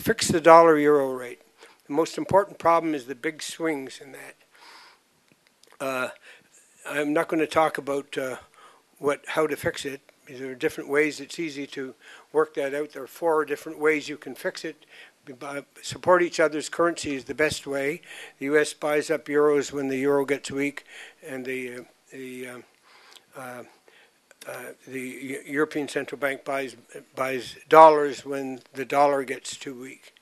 fix the dollar-euro rate. The most important problem is the big swings in that. I'm not going to talk about how to fix it. There are different ways. It's easy to work that out. There are 4 different ways you can fix it. Support each other's currency is the best way. The U.S. buys up euros when the euro gets weak, and the European Central Bank buys dollars when the dollar gets too weak.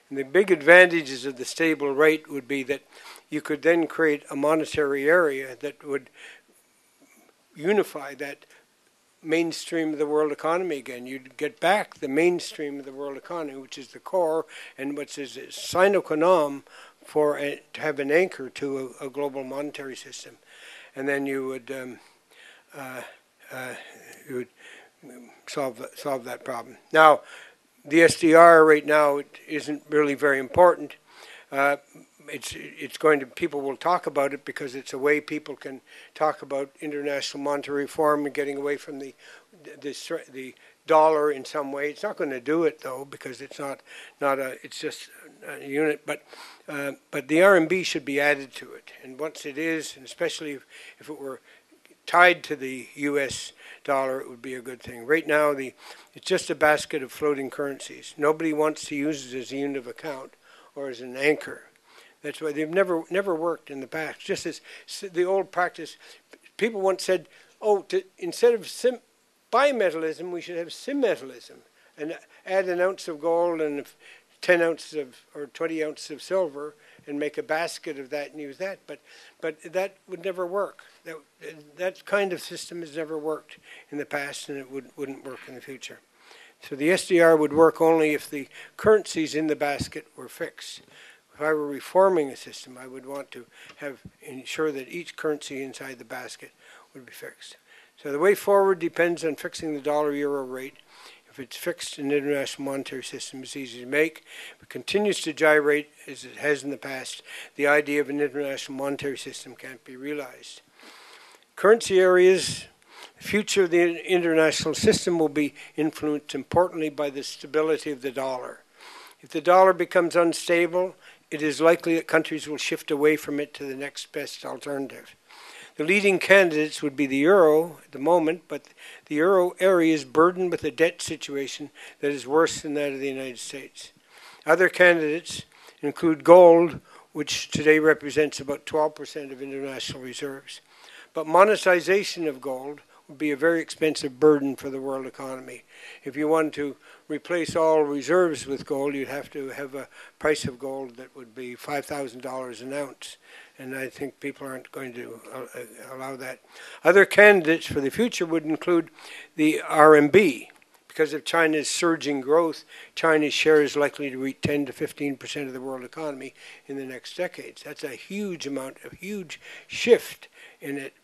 And the big advantages of the stable rate would be that you could then create a monetary area that would unify that mainstream of the world economy again. You'd get back the mainstream of the world economy, which is the core and which is sine qua non for to have an anchor to a global monetary system. And then you would solve that problem. Now, the Sdr right now isn't really very important. It's going to, people will talk about it because it's a way people can talk about international monetary reform and getting away from the dollar in some way. It's not going to do it though, because it's it's just a unit. But the RMB should be added to it, and once it is, and especially if it were tied to the U.S. dollar, it would be a good thing. Right now, it's just a basket of floating currencies. Nobody wants to use it as a unit of account or as an anchor. That's why they've never worked in the past. Just as the old practice, people once said, "Oh, instead of bimetallism, we should have symmetallism, and add an ounce of gold and 10 ounces or 20 ounces of silver, and make a basket of that and use that." But that would never work. That kind of system has never worked in the past, and it wouldn't work in the future. So the Sdr would work only if the currencies in the basket were fixed. If I were reforming a system, I would want to ensure that each currency inside the basket would be fixed. So the way forward depends on fixing the dollar-euro rate. If it's fixed in the international monetary system, it's easy to make. If it continues to gyrate as it has in the past, the idea of an international monetary system can't be realized. Currency areas, the future of the international system will be influenced importantly by the stability of the dollar. If the dollar becomes unstable, it is likely that countries will shift away from it to the next best alternative. The leading candidates would be the euro at the moment, but the euro area is burdened with a debt situation that is worse than that of the United States. Other candidates include gold, which today represents about 12% of international reserves. But monetization of gold would be a very expensive burden for the world economy. If you want to replace all reserves with gold, you'd have to have a price of gold that would be $5,000 an ounce. And I think people aren't going to allow that. Other candidates for the future would include the RMB. Because of China's surging growth, China's share is likely to reach 10 to 15% of the world economy in the next decades. That's a huge amount, a huge shift in it